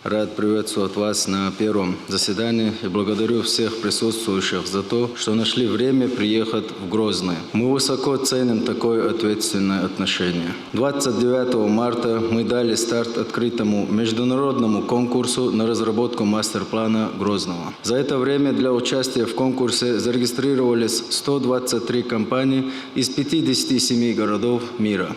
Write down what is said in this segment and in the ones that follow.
Рад приветствовать вас на первом заседании и благодарю всех присутствующих за то, что нашли время приехать в Грозный. Мы высоко ценим такое ответственное отношение. 29 марта мы дали старт открытому международному конкурсу на разработку мастер-плана Грозного. За это время для участия в конкурсе зарегистрировались 123 компании из 57 городов мира.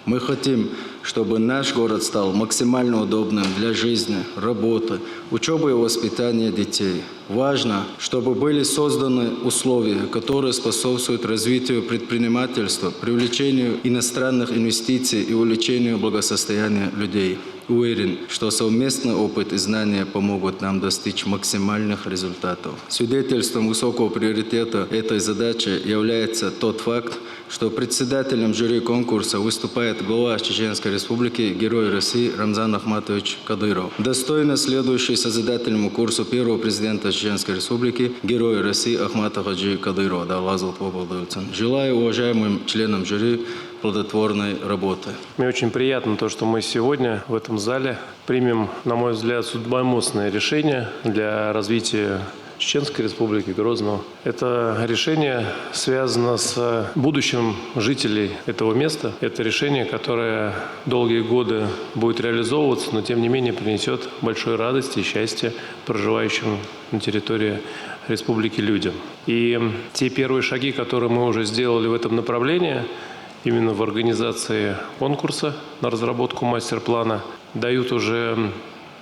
Мы хотим, чтобы наш город стал максимально удобным для жизни, работы, учебы и воспитания детей. Важно, чтобы были созданы условия, которые способствуют развитию предпринимательства, привлечению иностранных инвестиций и увеличению благосостояния людей. Уверен, что совместный опыт и знания помогут нам достичь максимальных результатов. Свидетельством высокого приоритета этой задачи является тот факт, что председателем жюри конкурса выступает глава Чеченской Республики, Герой России Рамзан Ахматович Кадыров, достойно следующий созидательному курсу первого президента Чеченской Республики, Герой России Ахмата Хаджи Кадырова. Желаю уважаемым членам жюри плодотворной работы. Мне очень приятно то, что мы сегодня в этом зале примем, на мой взгляд, судьбоносное решение для развития Чеченской Республики, Грозного. Это решение связано с будущим жителей этого места. Это решение, которое долгие годы будет реализовываться, но тем не менее принесет большой радости и счастье проживающим на территории республики людям. И те первые шаги, которые мы уже сделали в этом направлении, именно в организации конкурса на разработку мастер-плана, дают уже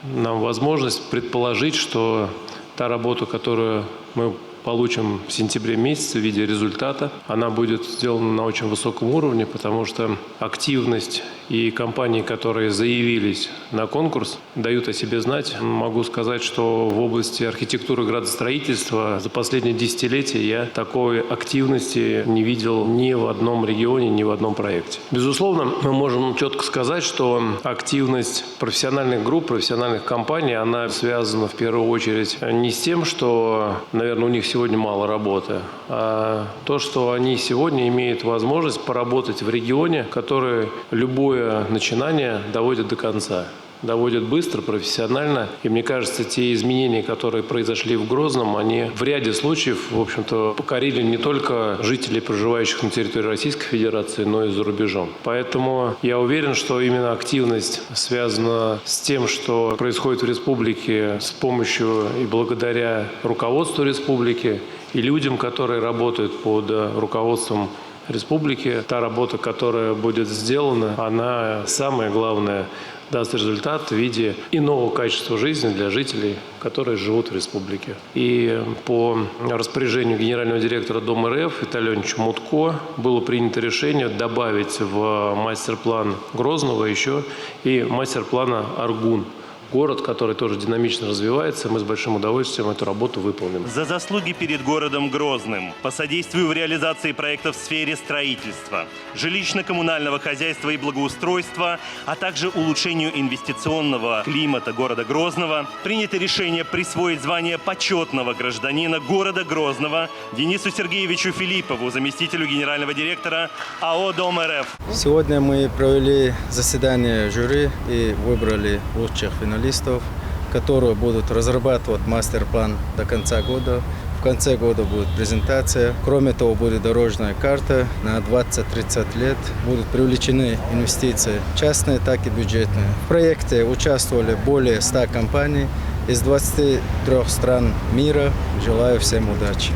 нам возможность предположить, что та работа, которую мы получим в сентябре месяце в виде результата, она будет сделана на очень высоком уровне, потому что активность и компании, которые заявились на конкурс, дают о себе знать. Могу сказать, что в области архитектуры и градостроительства за последние десятилетия я такой активности не видел ни в одном регионе, ни в одном проекте. Безусловно, мы можем четко сказать, что активность профессиональных групп, профессиональных компаний, она связана в первую очередь не с тем, что, наверное, у них сегодня мало работы, а то, что они сегодня имеют возможность поработать в регионе, который любое начинание доводит до конца. Доводит быстро, профессионально. И мне кажется, те изменения, которые произошли в Грозном, они в ряде случаев, в общем-то, покорили не только жителей, проживающих на территории Российской Федерации, но и за рубежом. Поэтому я уверен, что именно активность связана с тем, что происходит в республике с помощью и благодаря руководству республики и людям, которые работают под руководством республики. Та работа, которая будет сделана, она, самое главное, даст результат в виде иного качества жизни для жителей, которые живут в республике. И по распоряжению генерального директора Дома РФ Виталия Леонидовича Мутко было принято решение добавить в мастер-план Грозного еще и мастер-плана Аргун. Город, который тоже динамично развивается, мы с большим удовольствием эту работу выполним. За заслуги перед городом Грозным, по содействию в реализации проектов в сфере строительства, жилищно-коммунального хозяйства и благоустройства, а также улучшению инвестиционного климата города Грозного, принято решение присвоить звание почетного гражданина города Грозного Денису Сергеевичу Филиппову, заместителю генерального директора АО «Дом РФ». Сегодня мы провели заседание жюри и выбрали лучших финалистов, которые будут разрабатывать мастер-план до конца года. В конце года будет презентация. Кроме того, будет дорожная карта на 20-30 лет. Будут привлечены инвестиции частные, так и бюджетные. В проекте участвовали более 100 компаний из 23 стран мира. Желаю всем удачи.